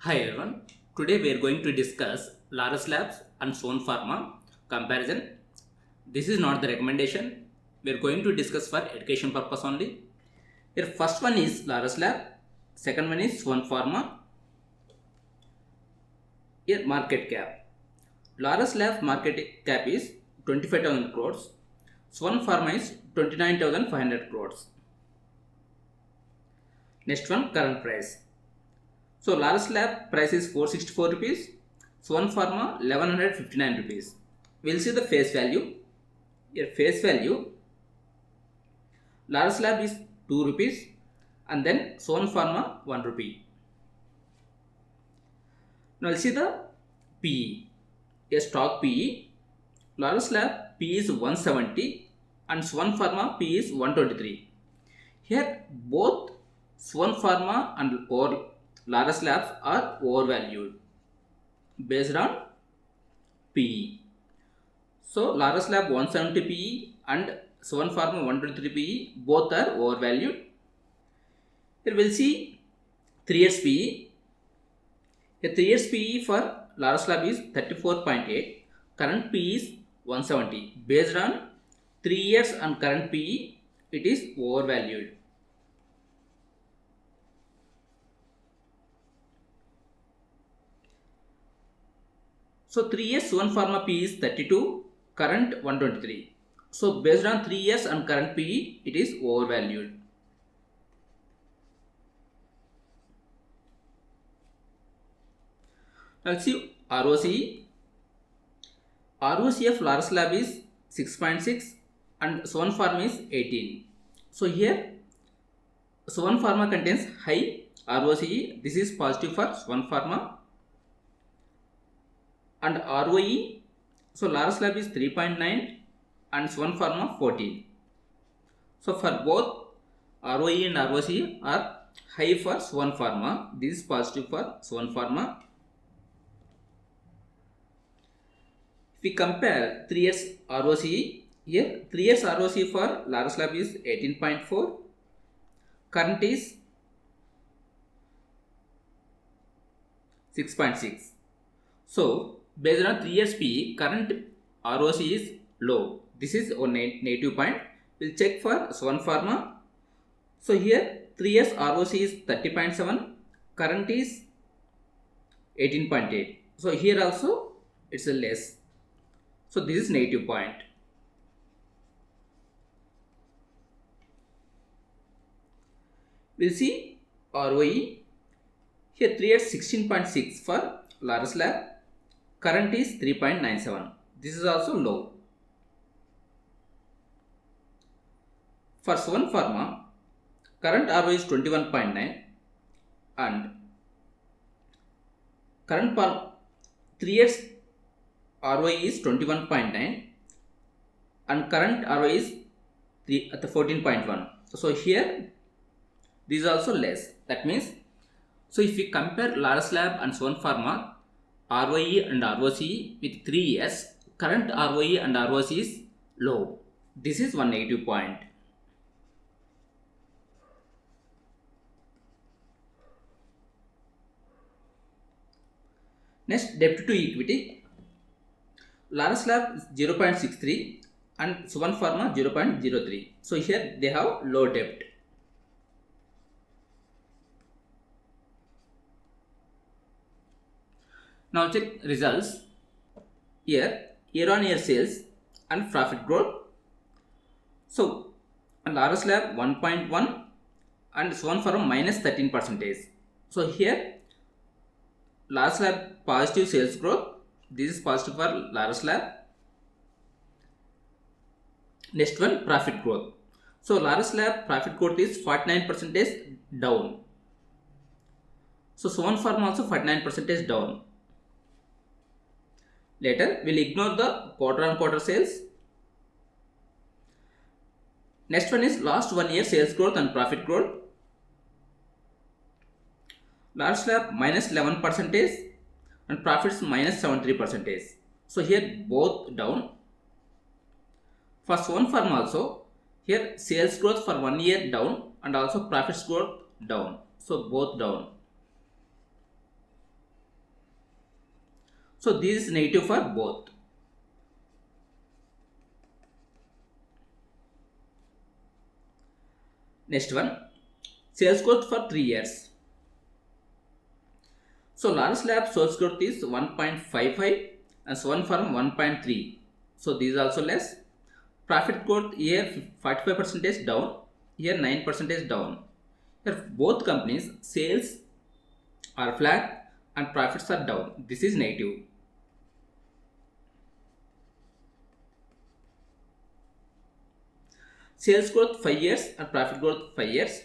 Hi everyone. Today we are going to discuss Laurus Labs and Suven Pharma comparison. This is not the recommendation. We are going to discuss for education purpose only. Here first one is Laurus Lab, second one is Suven Pharma. Here market cap. Laurus Labs market cap is 25,000 crores. Suven Pharma is 29,500 crores. Next one, current price. So Laurus Lab price is 464 rupees, Suven Pharma 1159 rupees. We'll see the face value. Here face value, Laurus Lab is 2 rupees and then Suven Pharma 1 rupee. Now we'll see the PE. A stock PE, Laurus Lab PE is 170 and Suven Pharma PE is 123. Here both Suven Pharma and Laurus Labs are overvalued based on PE. So Laurus Lab 170 PE and Suven Pharma 123 PE both are overvalued. Here we'll see 3 years PE. A 3 years PE for Laurus Lab is 34.8. Current PE is 170. Based on 3 years and current PE, it is overvalued. So 3 years Suven Pharma PE is 32, current 123. So based on 3 years and current PE, it is overvalued. Now let's see ROCE. ROCE of Laurus Lab is 6.6 and Suven Pharma is 18. So here Suven Pharma contains high ROCE. This is positive for Suven Pharma. And ROE, so Laurus Lab is 3.9 and Suven Pharma 14. So for both ROE and ROCE are high for Suven Pharma. This is positive for Suven Pharma. If we compare 3 years ROCE, here 3 years ROCE for Laurus Lab is 18.4. Current is 6.6. So based on 3 years PE, current ROCE is low. This is a negative point. We'll check for Suven Pharma. So here 3 years ROCE is 30.7. Current is 18.8. So here also it's a less. So this is negative point. We'll see ROE. Here 3 years 16.6 for Laurus Lab. Current is 3.97. This is also low. For Suven Pharma, current ROE is 21.9 and current 3 years ROE is 21.9 and current ROE is 14.1. So here this is also less. That means, so if we compare Laurus Lab and Suven Pharma, ROE and ROCE with 3 years, current ROE and ROCE is low. This is one negative point. Next, debt to equity. Laurus Lab is 0.63 and Suven Pharma 0.03. So here they have low debt. Now check results. Here year-on-year sales and profit growth. So Laurus Lab 1.1 and Suven Pharma minus 13%. So here Laurus Lab positive sales growth. This is positive for Laurus Lab. Next one, profit growth. So Laurus Lab profit growth is 49% down. So Suven Pharma also 49% down. Later, we'll ignore the quarter-on-quarter sales. Next one is last 1 year sales growth and profit growth. Laurus Lab minus 11% and profits minus 73%. So here both down. For Suven Pharma also, here sales growth for 1 year down and also profits growth down. So both down. So this is negative for both. Next one, sales growth for 3 years. So Laurus Lab sales growth is 1.55 and Suven Pharma 1.3. So these also less. Profit growth here 45% down, here 9% down. Here both companies sales are flat and profits are down. This is negative. Sales growth 5 years and profit growth 5 years.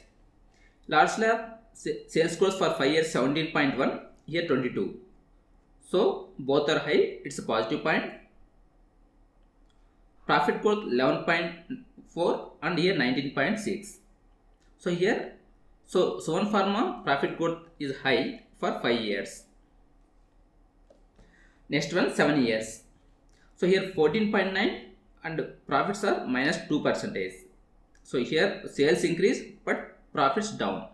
Laurus Lab sales growth for 5 years 17.1, here 22. So both are high, it's a positive point. Profit growth 11.4 and here 19.6. So here, so Suven Pharma profit growth is high for 5 years. Next one, 7 years. So here 14.9 and profits are minus 2%. So here sales increase but profits down.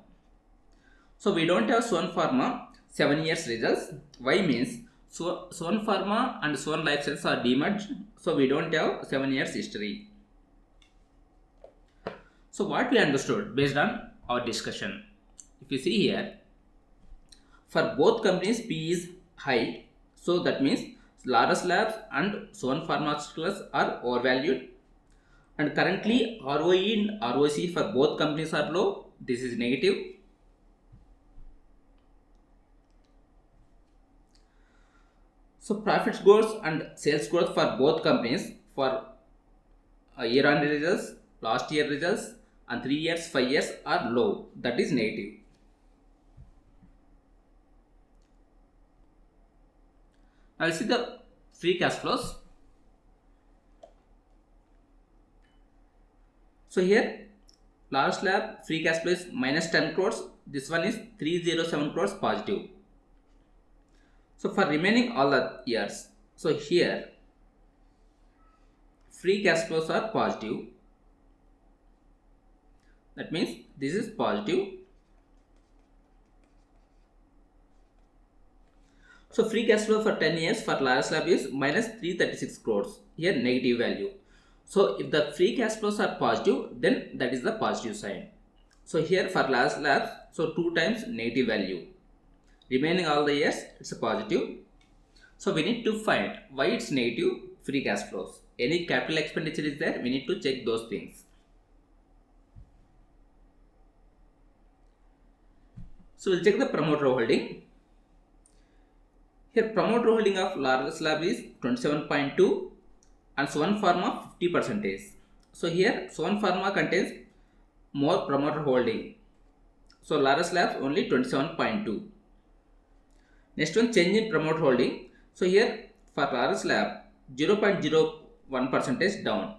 So we don't have Suven Pharma 7 years results. Why means Suven Pharma and Suven Life Sciences are demerged. So we don't have 7 years history. So what we understood based on our discussion. If you see here, for both companies P is high. So that means Laurus Labs and Suven Pharmaceuticals are overvalued. And currently ROE and ROC for both companies are low. This is negative. So profits growth and sales growth for both companies for year-on results, last year results and 3 years, 5 years are low. That is negative. Now see the free cash flows. So here Laurus Lab free cash flow is minus 10 crores. This one is 307 crores positive. So for remaining all the years, so here free cash flows are positive. That means this is positive. So free cash flow for 10 years for Laurus Lab is minus 336 crores. Here negative value. So if the free cash flows are positive, then that is the positive sign. So here for Laurus Labs, so 2 times negative value. Remaining all the years, it's a positive. So we need to find why it's negative free cash flows. Any capital expenditure is there, we need to check those things. So we'll check the promoter holding. Here promoter holding of Laurus Lab is 27.2 and Suven Pharma 50%. So here Suven Pharma contains more promoter holding. So Laurus Labs only 27.2. Next one, change in promoter holding. So here for Laurus Lab 0.01% down,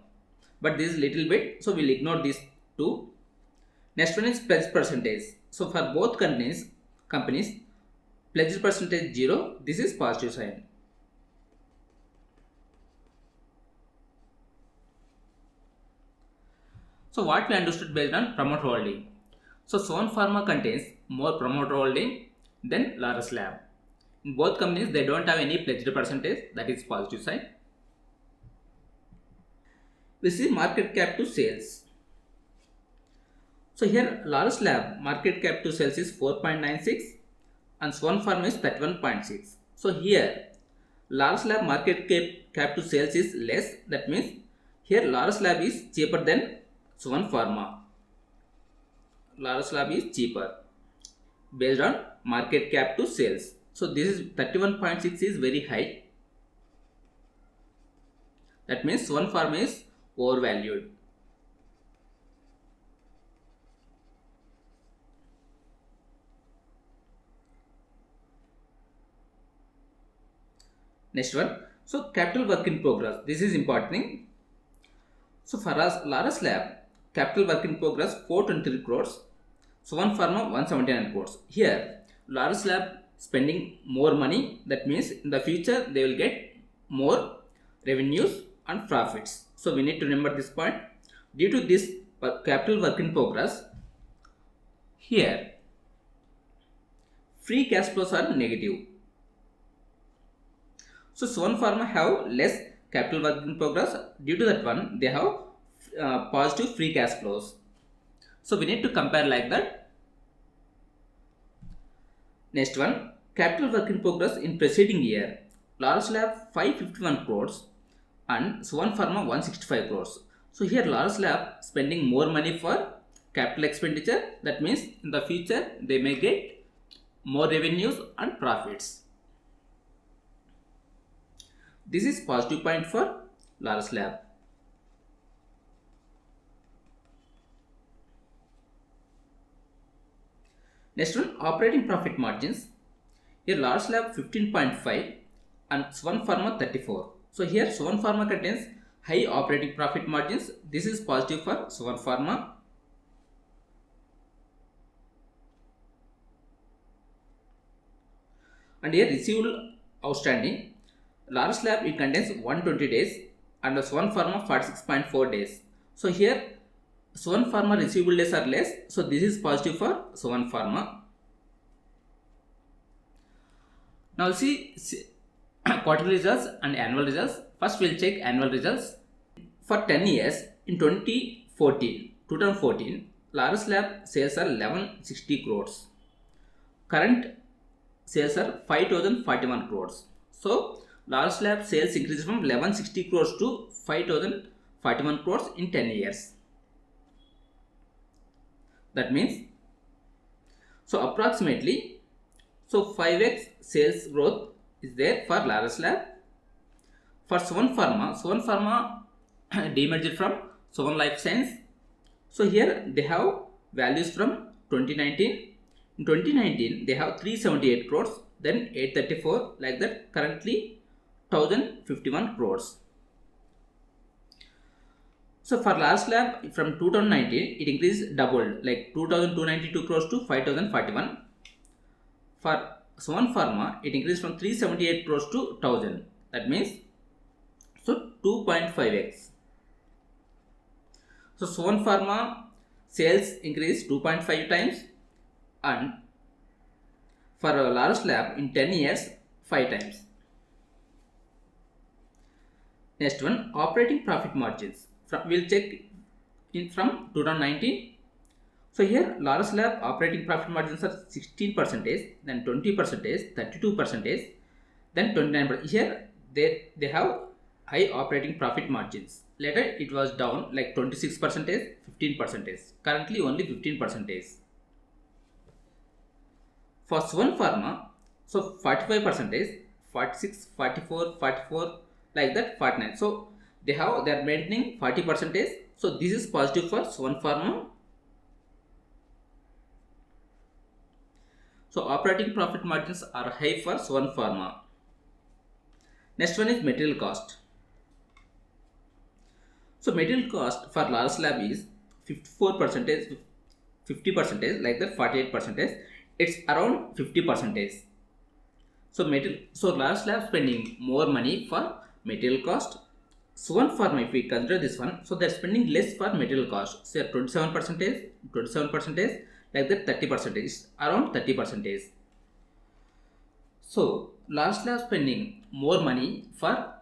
but this is little bit, so we'll ignore these two. Next one is pledge percentage. So for both companies pledge percentage 0. This is positive sign. So what we understood based on promoter holding. So Suven Pharma contains more promoter holding than Laurus Lab. In both companies, they don't have any pledged percentage. That is positive sign. We see market cap to sales. So here Laurus Lab market cap to sales is 4.96 and Suven Pharma is 31.6. So here Laurus Lab market cap to sales is less. That means here Laurus Lab is cheaper than Suven Pharma. Laurus Lab is cheaper based on market cap to sales. So this is 31.6 is very high. That means Suven Pharma is overvalued. Next one. So capital work in progress. This is important thing. So for us Laurus Lab capital work in progress 423 crores. Suven Pharma 179 crores. Here Laurus Lab spending more money. That means in the future they will get more revenues and profits. So we need to remember this point. Due to this capital work in progress, here free cash flows are negative. So Suven Pharma have less capital work in progress. Due to that one, they have positive free cash flows. So we need to compare like that. Next one, capital work in progress in preceding year. Laurus Lab 551 crores and Suven Pharma 165 crores. So here Laurus Lab spending more money for capital expenditure. That means in the future they may get more revenues and profits. This is positive point for Laurus Lab. Next one, operating profit margins. Here Laurus Lab 15.5 and Suven Pharma 34. So here Suven Pharma contains high operating profit margins. This is positive for Suven Pharma. And here receivable outstanding. Laurus Lab it contains 120 days and Suven Pharma 46.4 days. So here Suven Pharma receivable days are less. So this is positive for Suven Pharma. Now see quarterly results and annual results. First we will check annual results. For 10 years in 2014, Laurus Lab sales are 1160 crores. Current sales are 5041 crores. So Laurus Lab sales increased from 1160 crores to 5041 crores in 10 years. That means, so approximately, so 5x sales growth is there for Laurus Lab. For Suven Pharma demerged from Suven Life Science. So here they have values from 2019. In 2019 they have 378 crores, then 834, like that. Currently 1051 crores. So for Laurus Lab from 2019 it increased doubled, like 2292 crores to 5041. For Suven Pharma it increased from 378 crores to 1000. That means so 2.5x. So Suven Pharma sales increased 2.5 times, and for Laurus Lab in 10 years 5 times. Next one, operating profit margins. We'll check in from 2019. So here Laurus Lab operating profit margins are 16%, then 20%, 32%, then 29%. Here they have high operating profit margins. Later it was down like 26%, 15%. Currently only 15%. For Suven Pharma, so 45%, 46, 44, 44, like that, 49. So they are maintaining 40%. So this is positive for Suven Pharma. So operating profit margins are high for Suven Pharma. Next one is material cost. So material cost for Laurus Lab is 54%, 50%, like that, 48%. It's around 50%. So Laurus Lab spending more money for material cost. Suven Pharma, if we consider this one, so they're spending less for material cost. So 27%, like that, 30%, around 30%. So Laurus Lab spending more money for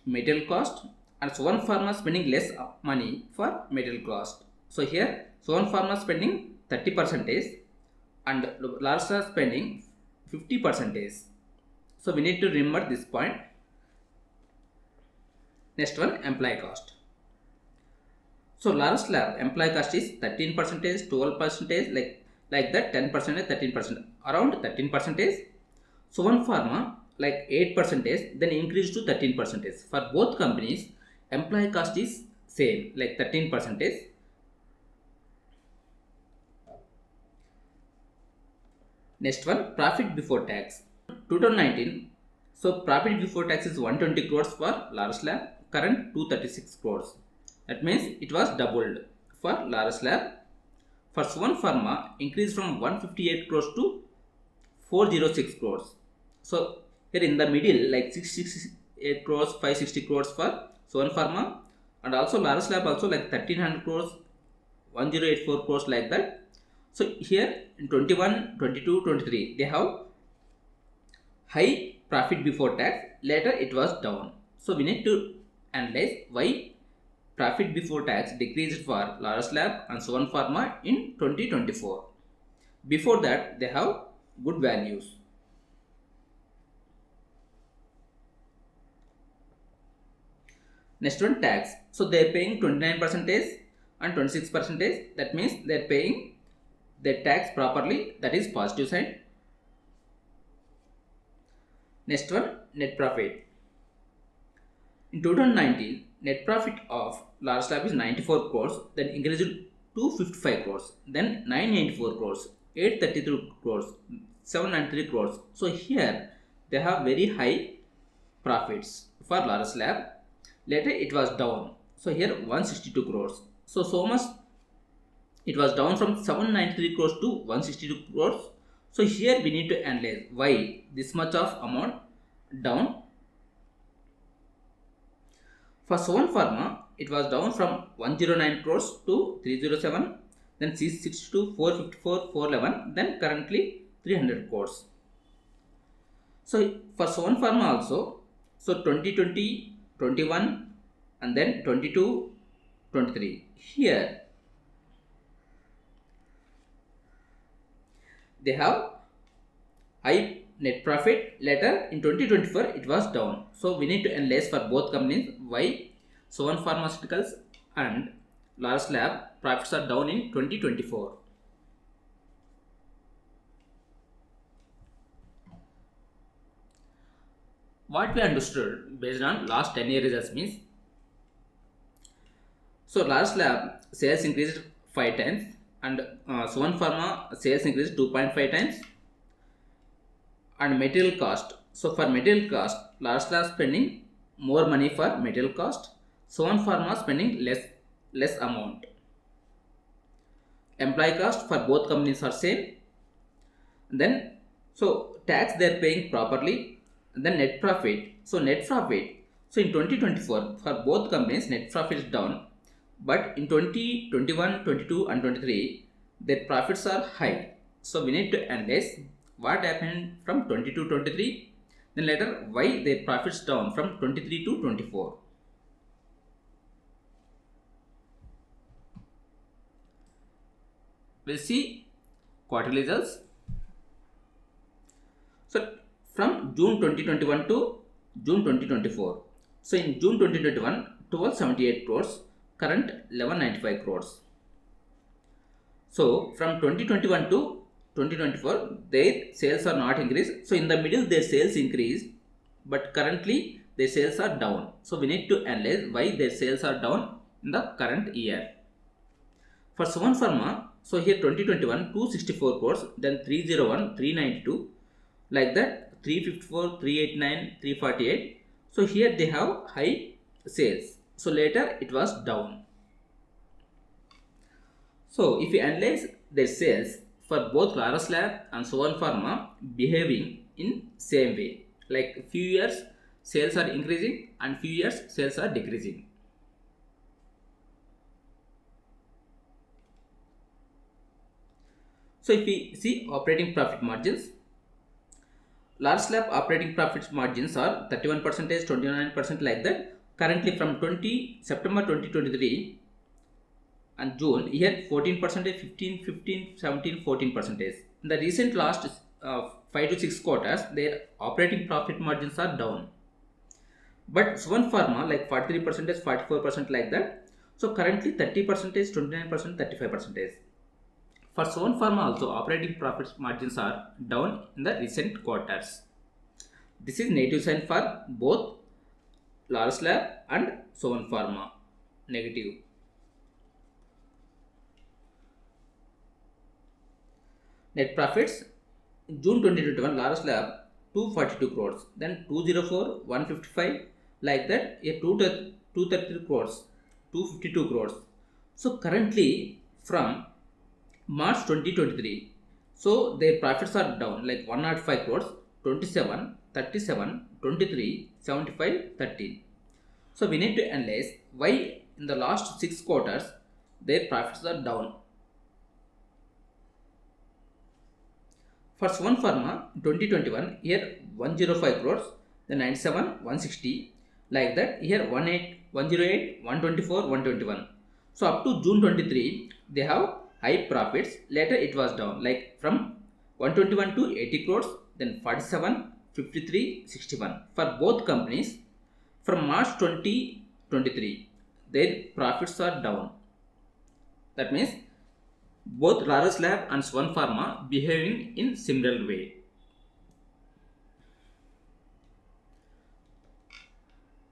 material cost, and Suven Pharma spending less money for material cost. So here Suven Pharma spending 30% and Laurus Lab spending 50%. So we need to remember this point. Next one, employee cost. So Laurus Lab employee cost is 13%, 12%, like that, 10%, 13%, around 13%. Suven Pharma like 8%, then increase to 13%. For both companies, employee cost is same, like 13%. Next one, profit before tax. 2019, so profit before tax is 120 crores for Laurus Lab, current 236 crores. That means it was doubled for Laurus Lab. For Suven Pharma, increased from 158 crores to 406 crores. So here in the middle, like 668 crores, 560 crores for Suven Pharma, and also Laurus Lab also like 1300 crores, 1084 crores, like that. So here in 21, 22, 23 they have high profit before tax, later it was down. So we need to analyze why profit before tax decreased for Laurus Lab and Suven Pharma in 2024. Before that, they have good values. Next one, tax. So they are paying 29% and 26%. That means they are paying their tax properly. That is positive side. Next one, net profit. In 2019, net profit of Laurus Lab is 94 crores, then increased to 255 crores, then 994 crores, 833 crores, 793 crores. So here they have very high profits for Laurus Lab. Later it was down. So here 162 crores. So much it was down from 793 crores to 162 crores. So here we need to analyze why this much of amount down. For Suven Pharma, it was down from 109 crores to 307, then 662, 454, 411, then currently 300 crores. So for Suven Pharma also, so 2020, 21 and then 22, 23. Here they have high net profit. Later in 2024 it was down. So we need to analyze for both companies why Suven Pharmaceuticals and Laurus Lab profits are down in 2024. What we understood based on last 10 year results means, so Laurus Lab sales increased 5 times and Suven Pharma sales increased 2.5 times. And material cost. So for material cost, Laurus Lab spending more money for material cost. Suven Pharma spending less amount. Employee cost for both companies are same. Then so tax they are paying properly. Then net profit. So net profit. So in 2024 for both companies net profit is down. But in 2021, 22 and 23 their profits are high. So we need to analyze what happened from 22 23, then later why their profits down from 23 to 24. We'll see quarterly results. So from June 2021 to June 2024. So in June 2021, 1278 crores, current 1195 crores. So from 2021 to 2024 their sales are not increased. So in the middle their sales increased, but currently their sales are down. So we need to analyze why their sales are down in the current year. For Suven Pharma, so here 2021 264 crores, then 301, 392, like that 354, 389, 348. So here they have high sales. So later it was down. So if you analyze their sales for both Laurus Lab and Suven Pharma behaving in same way, like few years sales are increasing and few years sales are decreasing. So if we see operating profit margins, Laurus Lab operating profit margins are 31%, 29%, like that. Currently from September 2023 and June, here 14%, 15, 17, 14%. In the recent last 5 to 6 quarters, their operating profit margins are down. But Suven Pharma like 43%, 44%, like that. So currently 30%, 29%, 35%. For Suven Pharma also operating profit margins are down in the recent quarters. This is negative sign for both Laurus Lab and Suven Pharma. Negative. Net profits, June 2021 Laurus Lab 242 crores, then 204, 155, like that, 233 crores, 252 crores. So currently from March 2023, so their profits are down like 105 crores, 27, 37, 23, 75, 13. So we need to analyze why in the last 6 quarters their profits are down. For Suven Pharma 2021, here 105 crores, then 97, 160, like that. Here 18, 108, 124, 121. So up to June 23, they have high profits. Later it was down, like from 121 to 80 crores, then 47, 53, 61. For both companies, from March 2023, their profits are down. That means both Laurus Lab and Suven Pharma behaving in similar way.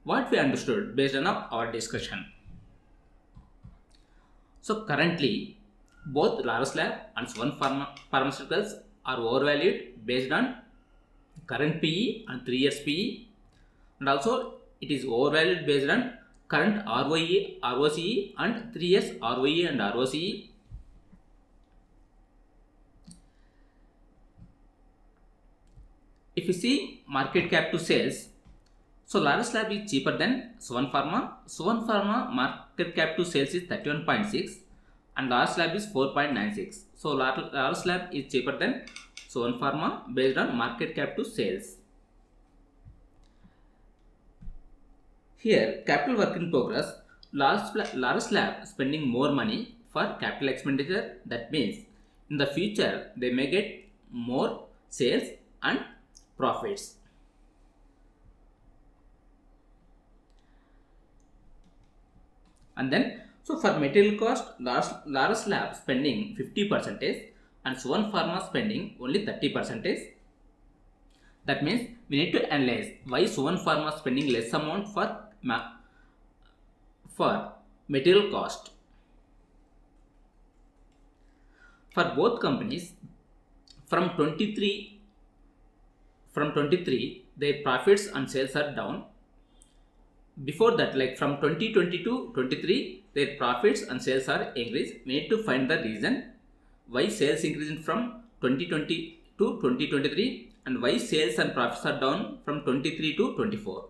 What we understood based on our discussion. So currently, both Laurus Lab and Suven Pharmaceuticals are overvalued based on current PE and 3 years PE, and also it is overvalued based on current ROE, ROCE and 3 years ROE and ROCE. If you see market cap to sales, so Laurus Lab is cheaper than Suven Pharma. Suven Pharma market cap to sales is 31.6 and Laurus Lab is 4.96. So Laurus Lab is cheaper than Suven Pharma based on market cap to sales. Here, capital work in progress, Laurus Lab spending more money for capital expenditure. That means in the future they may get more sales and profits. And then, so for material cost, Laurus Lab spending 50% and Suven Pharma spending only 30%. That means we need to analyze why Suven Pharma spending less amount for material cost. For both companies, from 23 their profits and sales are down. Before that, like from 2020 to 23, their profits and sales are increased. We need to find the reason why sales increased from 2020 to 2023 and why sales and profits are down from 23 to 24.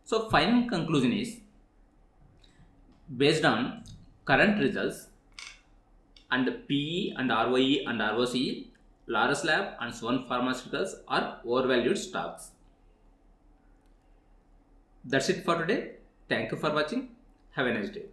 So final conclusion is, based on current results and PE and ROE and ROCE, Laurus Lab and Suven Pharmaceuticals are overvalued stocks. That's it for today. Thank you for watching. Have a nice day.